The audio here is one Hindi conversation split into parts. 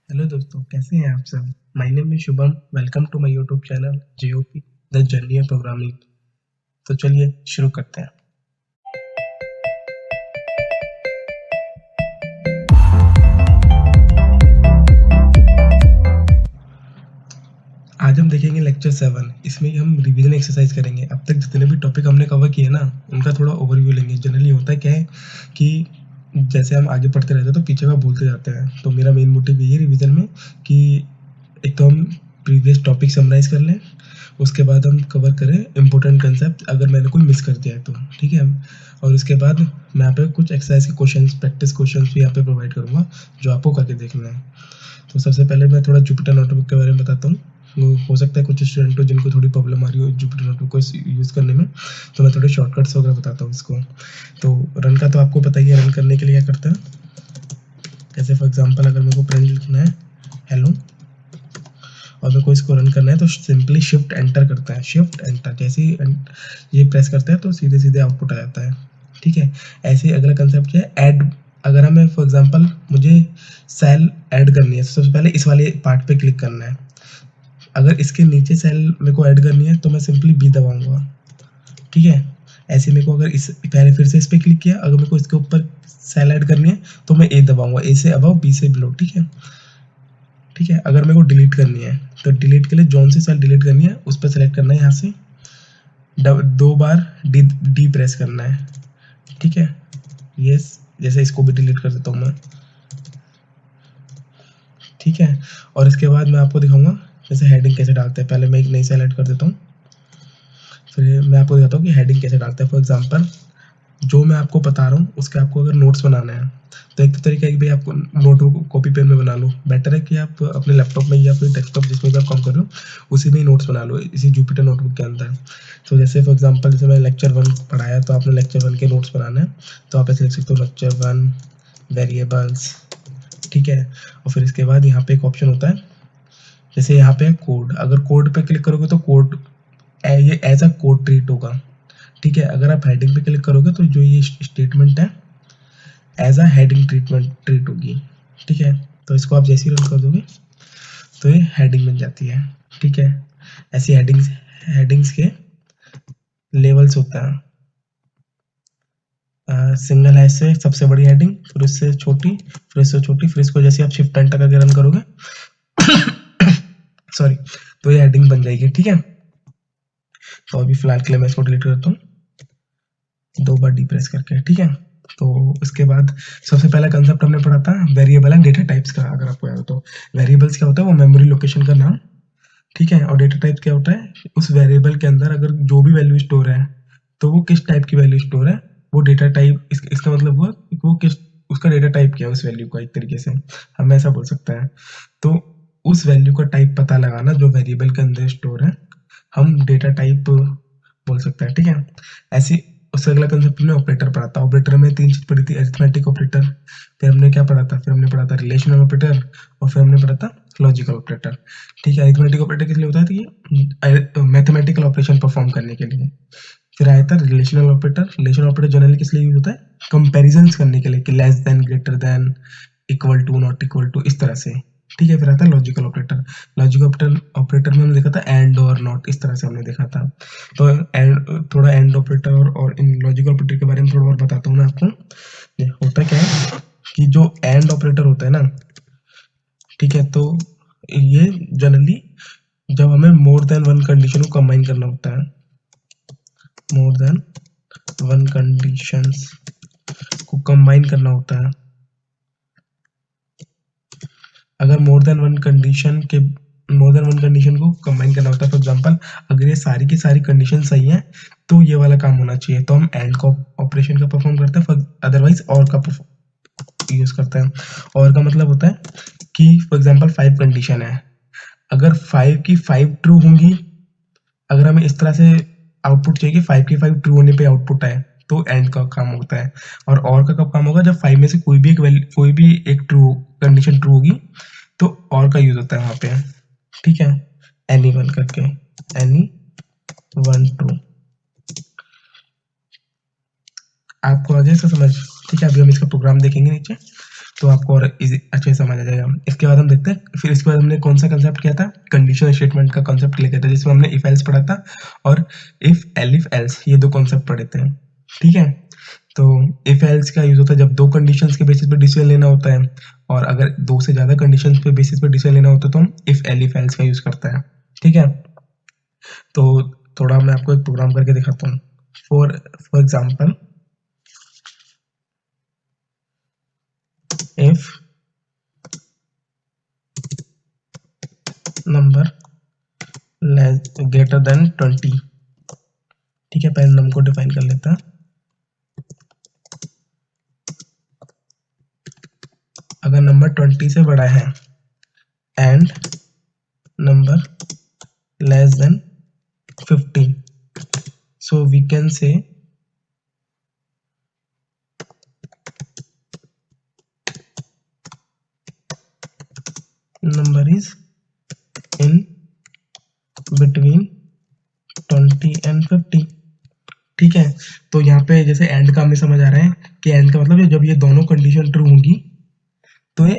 हेलो दोस्तों, कैसे हैं आप सब। My name is Shubham. Welcome to my YouTube channel JOP the journey of programming. तो चलिए शुरू करते हैं। आज हम देखेंगे लेक्चर 7। इसमें हम रिवीजन एक्सरसाइज करेंगे। अब तक जितने भी टॉपिक हमने कवर किए ना, उनका थोड़ा ओवरव्यू लेंगे। जनरली होता है क्या है कि जैसे हम आगे पढ़ते रहते हैं तो पीछे का भूलते जाते हैं। तो मेरा मेन मोटिव यही है रिवीजन में कि एक तो हम प्रीवियस टॉपिक समराइज कर लें, उसके बाद हम कवर करें इम्पोर्टेंट कंसेप्ट अगर मैंने कोई मिस कर दिया है तो। ठीक है। और उसके बाद मैं यहाँ पे कुछ एक्सरसाइज के क्वेश्चंस, प्रैक्टिस क्वेश्चंस भी यहाँ पे प्रोवाइड करूँगा जो आपको करके देखना है। तो सबसे पहले मैं थोड़ा जुपिटर नोटबुक के बारे में बताता हूँ। हो सकता है कुछ स्टूडेंट हो जिनको थोड़ी प्रॉब्लम आ रही हो जुपिटर नोटबुक को यूज़ करने में, तो मैं थोड़े शॉर्टकट्स वगैरह बताता हूँ इसको। तो रन का तो आपको पता ही है, रन करने के लिए क्या करते हैं। जैसे फॉर एग्जांपल अगर मेरे को प्रिंट लिखना है हेलो और मेरे को इसको रन करना है तो सिंपली शिफ्ट एंटर करता है। शिफ्ट एंटर जैसे ही ये प्रेस करता है तो सीधे सीधे आउटपुट आ जाता है। ठीक है। ऐसे ही अगला कंसेप्ट क्या है, ऐड। अगर हमें फॉर एग्जांपल मुझे सेल ऐड करनी है तो सबसे पहले इस वाले पार्ट पे क्लिक करना है। अगर इसके नीचे सेल मेरे को ऐड करनी है तो मैं सिंपली बी दबाऊंगा। ठीक है। ऐसे मेरे को अगर इस पहले फिर से इस पे क्लिक किया, अगर मेरे को इसके ऊपर सेल ऐड करनी है तो मैं ए दबाऊंगा, ए से अबव बी से बिलो। ठीक है। ठीक है। अगर मेरे को डिलीट करनी है तो डिलीट के लिए जोन से सेल डिलीट करनी है उस पर सेलेक्ट करना है, यहाँ से दो बार डी प्रेस करना है। ठीक है। यस। जैसे इसको भी डिलीट कर देता हूँ मैं। ठीक है। और इसके बाद मैं आपको दिखाऊंगा जैसे हेडिंग कैसे डालते हैं। पहले मैं एक नई सेल ऐड कर देता हूँ, फिर मैं आपको दिखाता हूँ कि हेडिंग कैसे डालते हैं। फॉर एग्जाम्पल जो मैं आपको बता रहा हूँ उसके आपको अगर नोट्स बनाना है तो एक तो तरीका है कि भाई आपको नोट कॉपी पेन में बना लो। बेटर है कि आप अपने लैपटॉप में या फिर डेस्कटॉप जिसमें भी आप काम कर रहे हो उसी में ही नोट्स बना लो, इसी जुपिटर नोटबुक के अंदर। तो जैसे फॉर एग्जांपल जैसे मैंने लेक्चर 1 पढ़ाया तो आपने लेक्चर 1 के नोट्स बनाना है तो आप ऐसे लिख सकते हो लेक्चर 1 वेरिएबल्स। ठीक है। और फिर इसके बाद यहाँ पे एक ऑप्शन होता है, जैसे यहाँ पे कोड। अगर कोड पे क्लिक करोगे तो कोड ये एज अ कोड ट्रीट होगा। ठीक है। अगर आप हेडिंग पे क्लिक करोगे तो जो ये स्टेटमेंट है as a heading treatment treat होगी। ठीक है। तो इसको आप जैसे ही रन कर दोगे तो ये हेडिंग बन जाती है। ठीक है। ऐसी हेडिंग्स हेडिंग्स के लेवल्स होता है। सिंगल है से सबसे बड़ी हेडिंग, फिर उससे छोटी, फिर इससे छोटी, फिर इसको जैसे आप शिफ्ट एंटर करके रन करोगे सॉरी, तो ये हेडिंग बन जाएगी। ठीक है। तो अभी फिलहाल के लिए मैं इसको डिलीट करता हूँ दो बार डी प्रेस करके। ठीक है। तो उसके बाद सबसे पहला कंसेप्ट हमने पढ़ा था वेरिएबल एंड डेटा टाइप्स का। अगर आपको याद हो तो वेरिएबल्स क्या होता है, वो मेमोरी लोकेशन का नाम। ठीक है। और डेटा टाइप क्या होता है, उस वेरिएबल के अंदर अगर जो भी वैल्यू स्टोर है तो वो किस टाइप की वैल्यू स्टोर है, वो डेटा टाइप। इसका मतलब हुआ कि वो किस उसका डेटा टाइप क्या है उस वैल्यू का। एक तरीके से हम ऐसा बोल सकते हैं। तो उस वैल्यू का टाइप पता लगाना जो वेरिएबल के अंदर स्टोर है, हम डेटा टाइप बोल सकते हैं। ठीक है। ऐसी उससे अगला कंसेप्ट हमने ऑपरेटर पढ़ा था। ऑपरेटर में तीन चीज पढ़ी थी, अरिथमेटिक ऑपरेटर, फिर हमने क्या पढ़ा था, फिर हमने पढ़ा था रिलेशनल ऑपरेटर, और फिर हमने पढ़ा था लॉजिकल ऑपरेटर। ठीक है। अरिथमेटिक ऑपरेटर किस लिए होता है, तो ये मैथमेटिकल ऑपरेशन परफॉर्म करने के लिए। फिर आया था relational operator. Relational operator generally किस लिए यूज होता है, कंपैरिजंस करने के लिए कि less than, greater than, equal to, not equal to, इस तरह से। ठीक है। फिर आता है logical operator. Logical operator operator में हमने देखा था एंड और नॉट, इस तरह से हमने देखा था। तो एंड थोड़ा एंड ऑपरेटर और इन लॉजिकल ऑपरेटर के बारे में थोड़ा और बताता हूँ मैं आपको। ये होता क्या है कि जो एंड ऑपरेटर होता है ना, ठीक है, तो ये जनरली जब हमें मोर देन वन कंडीशन को कंबाइन करना होता है, मोर देन वन कंडीशंस को कंबाइन करना होता है। अगर मोर देन वन कंडीशन को कंबाइन करना होता है, फॉर एग्जांपल अगर ये सारी की सारी कंडीशन सही है तो ये वाला काम होना चाहिए, तो हम एंड का ऑपरेशन का परफॉर्म करते हैं। अदरवाइज और का यूज करते हैं। और का मतलब होता है कि फॉर एग्जांपल 5 कंडीशन है, अगर 5 की 5 ट्रू होंगी, अगर हमें इस तरह से आउटपुट चाहिए कि 5 की 5 ट्रू होने पे आउटपुट आए, तो एंड का काम होता है। और का कब काम होगा, जब 5 में से कोई भी एक ट्रू कंडीशन ट्रू होगी तो और का यूज होता है वहां पे। ठीक है। एनी वन करके, एनी वन ट्रू। आपको आ जाए समझ। ठीक है। अभी हम इसका प्रोग्राम देखेंगे नीचे। तो आपको और अच्छे से समझ आ जाएगा। इसके बाद हम देखते हैं, फिर इसके बाद हमने कौन सा कंसेप्ट किया था, कंडीशनल स्टेटमेंट का कंसेप्ट लेकर था, जिसमें हमने इफ एल्स पढ़ा था और इफ एलिफ एल्स, ये दो कॉन्सेप्ट पढ़े थे। ठीक है, तो इफ एल्स का यूज होता है जब दो कंडीशंस के बेसिस पे डिसीजन लेना होता है, और अगर दो से ज्यादा कंडीशंस पे बेसिस पे डिसीजन लेना होता है तो हम इफ एलिफ एल्स का यूज करता है। ठीक है, तो थोड़ा मैं आपको एक प्रोग्राम करके दिखाता हूँ। For example, if number greater than 20। ठीक है, पहले नंबर को डिफाइन कर लेता है। अगर नंबर 20 से बड़ा है and number less than 50, so we can say number is in between 20 and 50। ठीक है, तो यहाँ पे जैसे एंड का हमें समझ आ रहा है कि एंड का मतलब है जब ये दोनों कंडीशन ट्रू होंगी तो ये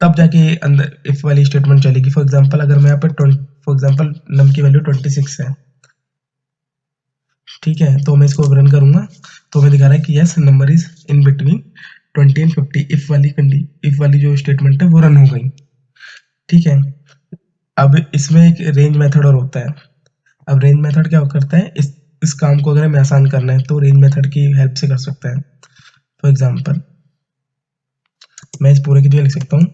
तब जाके अंदर इफ वाली स्टेटमेंट चलेगी। फॉर एग्जांपल, अगर मैं यहाँ पे फॉर एग्जांपल नम की वैल्यू 26 है, ठीक है, तो मैं इसको रन करूंगा तो मैं दिखा रहा है कि yes number is in between 20 and 50। If वाली जो स्टेटमेंट है वो रन हो गई। ठीक है, अब इसमें एक रेंज मेथड और होता है। अब रेंज मेथड क्या करता है, इस काम को अगर हमें आसान करना है तो रेंज मेथड की हेल्प से कर सकते हैं। फॉर एग्जांपल, मैं इस पूरे की जगह लिख सकता हूँ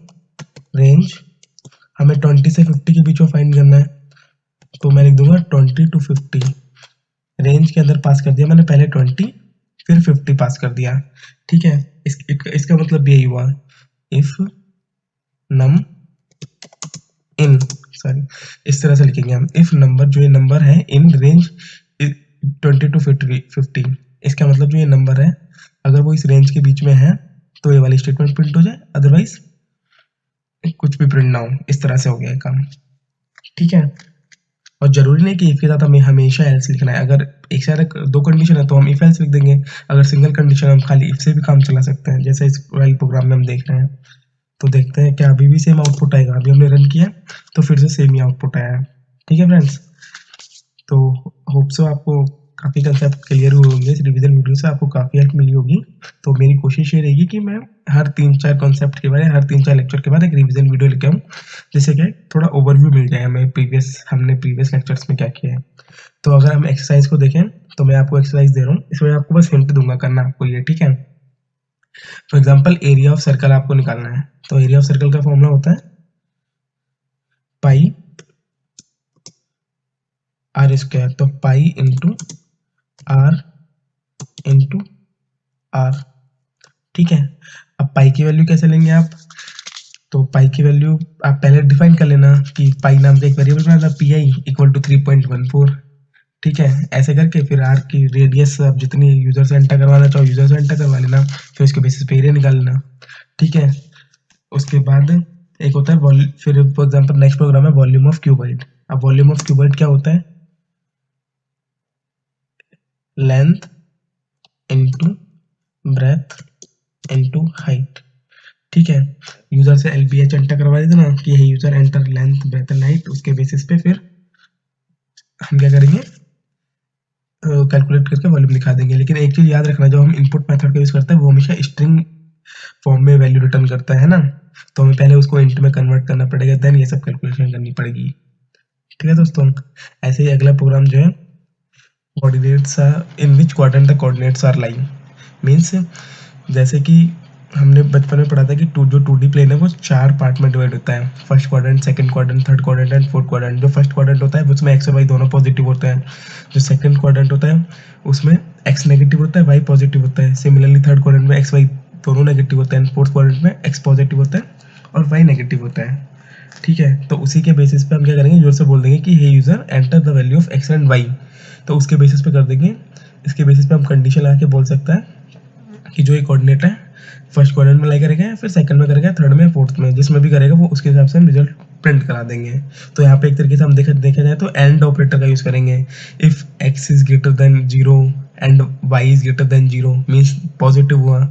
रेंज, हमें 20 से 50 के बीच में फाइंड करना है, तो मैं लिख दूंगा 20 to 50। रेंज के अंदर पास कर दिया मैंने, पहले 20 फिर 50 पास कर दिया। ठीक है, इसका मतलब यही हुआ, इफ नम इन, सॉरी इस तरह से लिखेंगे हम, इफ नंबर, जो ये नंबर है इन रेंज 20 to 50, इसका मतलब जो ये नंबर है अगर वो इस रेंज के बीच में है तो ये वाली स्टेटमेंट प्रिंट हो जाए, अदरवाइज कुछ भी प्रिंट ना हो। इस तरह से हो गया काम। ठीक है, और जरूरी नहीं कि इफ के साथ हमें हमेशा एल्स लिखना है। अगर एक साथ दो कंडीशन है तो हम इफ एल्स लिख देंगे, अगर सिंगल कंडीशन हम खाली इफ से भी काम चला सकते हैं, जैसे इस वाली प्रोग्राम में हम देख रहे हैं। तो देखते हैं क्या अभी भी सेम आउटपुट आएगा। अभी हमने रन किया तो फिर से सेम ही आउटपुट आया है। ठीक है फ्रेंड्स, तो होप सो आपको काफ़ी कंसेप्ट क्लियर हुए होंगे इस रिवीजन वीडियो से, आपको काफ़ी हेल्प मिली होगी। तो मेरी कोशिश ये रहेगी कि मैं हर 3-4 कॉन्सेप्ट के बाद, हर 3-4 लेक्चर के बाद एक रिवीजन वीडियो लेके आऊँ, जिससे कि थोड़ा ओवरव्यू मिल जाए हमें हमने प्रीवियस लेक्चर्स में क्या किया है। तो अगर हम एक्सरसाइज को देखें तो मैं आपको एक्सरसाइज दे रहा हूँ, इसमें आपको बस हिंट दूंगा, करना आपको ये। ठीक है, for example area of circle आपको निकालना है, तो एरिया ऑफ सर्कल का फॉर्मूला होता है पाई आर स्क्वायर, तो पाई इंटू आर। ठीक है, अब पाई की वैल्यू कैसे लेंगे आप, तो पाई की वैल्यू आप पहले डिफाइन कर लेना कि पाई नाम का एक वेरिएबल बना था, पी आई इक्वल टू 3.14। ठीक है, ऐसे करके फिर आर की रेडियस आप जितनी यूजर से एंटर करवाना चाहो यूजर से एंटर करवा लेना, फिर उसके बेसिस पे एरिया निकाल लेना। ठीक है, उसके बाद एक होता है फिर फॉर एग्जांपल नेक्स्ट प्रोग्राम है वॉल्यूम ऑफ क्यूबॉइड। अब वॉल्यूम ऑफ क्यूबॉइड क्या होता है, length into breadth into height. ठीक है, यूजर से एलबीएच एंटर करवा देते ना कि ये user enter length breadth and height, उसके बेसिस पे फिर हम क्या करेंगे, कैलकुलेट करके वॉल्यूम दिखा देंगे। लेकिन एक चीज याद रखना, जब हम इनपुट मेथड का यूज करते हैं वो हमेशा स्ट्रिंग फॉर्म में वैल्यू रिटर्न करता है ना, तो हमें पहले उसको इंट में कन्वर्ट करना पड़ेगा, देन ये सब कैलकुलेशन करनी पड़ेगी। ठीक है दोस्तों, ऐसे ही अगला प्रोग्राम जो है coordinates in which quadrant the coordinates are lying, means जैसे कि हमने बचपन में पढ़ा था कि जो 2D प्लेन है वो 4 पार्ट में डिवाइड होता है, first quadrant, second quadrant, third quadrant and fourth quadrant. जो फर्स्ट क्वाड्रेंट होता है उसमें एक्स और वाई दोनों पॉजिटिव होते हैं, जो सेकंड क्वाड्रेंट होता है उसमें एक्स नेगेटिव होता है, वाई पॉजिटिव होता है। सिमिलरली थर्ड क्वाड्रेंट में एक्स वाई दोनों नेगेटिव होते हैं, फोर्थ क्वाड्रेंट में एक्स पॉजिटिव होता है और वाई नेगेटिव होता है। ठीक है, तो उसी के बेसिस पे हम क्या करेंगे, यूजर से बोल देंगे कि hey user enter the value of x and y, तो उसके बेसिस पे कर देंगे। इसके बेसिस पे हम कंडीशन लगा के बोल सकता है कि जो ये कोऑर्डिनेट है फर्स्ट क्वाड्रेंट में लाई करेगा, फिर सेकंड में करेगा, थर्ड में, फोर्थ में, जिसमें भी करेगा वो उसके हिसाब से हम रिजल्ट प्रिंट करा देंगे। तो यहाँ पे एक तरीके से हम देखा जाए तो एंड ऑपरेटर का यूज करेंगे। If x is greater than 0 and y is greater than 0 means positive हुआ,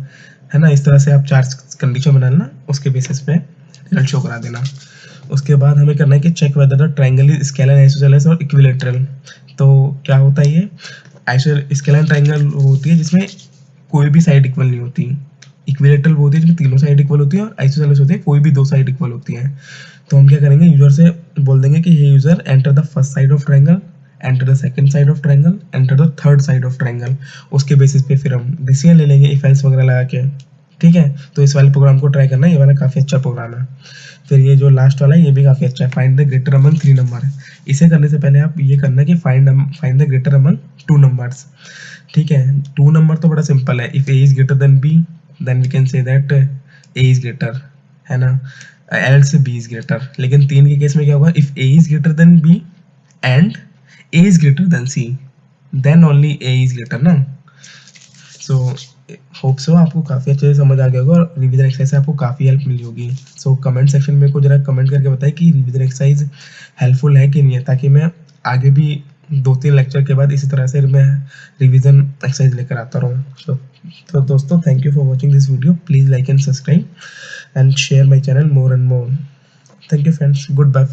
है ना। इस तरह से आप 4 कंडीशन बनाना, उसके बेसिस पे रिजल्ट शो करा देना। उसके बाद हमें करना है कि check whether the triangle is scalene, isosceles और इक्विलैटरल। तो क्या होता है ये स्केलर ट्रायंगल होती है जिसमें कोई भी साइड इक्वल नहीं होती, इक्विलैटरल वो होती है जिसमें तीनों साइड इक्वल होती है, और आइसोसेलेस होती है कोई भी दो साइड इक्वल होती है। तो हम क्या करेंगे, यूजर से बोल देंगे कि ये user enter the first side of triangle, enter the second side of triangle, enter the third side of triangle. उसके बेसिस पे फिर हम डिसीजन ले लेंगे इफ एल्स वगैरह लगा के। ठीक है, तो इस वाले प्रोग्राम को ट्राई करना, ये वाला काफ़ी अच्छा प्रोग्राम है। फिर ये जो लास्ट वाला है ये भी काफ़ी अच्छा है, find the greater among 3 number. इसे करने से पहले आप ये करना कि find the greater among 2 numbers. ठीक है, 2 नंबर तो बड़ा सिंपल है, if A is greater than B then we can say that A is greater, है ना, एल्स बी इज ग्रेटर। लेकिन 3 के केस में क्या होगा, if A is greater than B and A is greater than C then only A is greater ना। सो होप सो आपको काफ़ी अच्छे से समझ आ गया होगा और रिवीजन एक्सरसाइज से आपको काफ़ी हेल्प मिली होगी। सो कमेंट सेक्शन में को जरा कमेंट करके बताएं कि रिवीजन एक्सरसाइज हेल्पफुल है कि नहीं है, ताकि मैं आगे भी 2-3 लेक्चर के बाद इसी तरह से मैं रिवीजन एक्सरसाइज लेकर आता रहूँ। तो दोस्तों, thank you for watching this video, please like and subscribe and share my channel more and more. Thank you friends, good bye.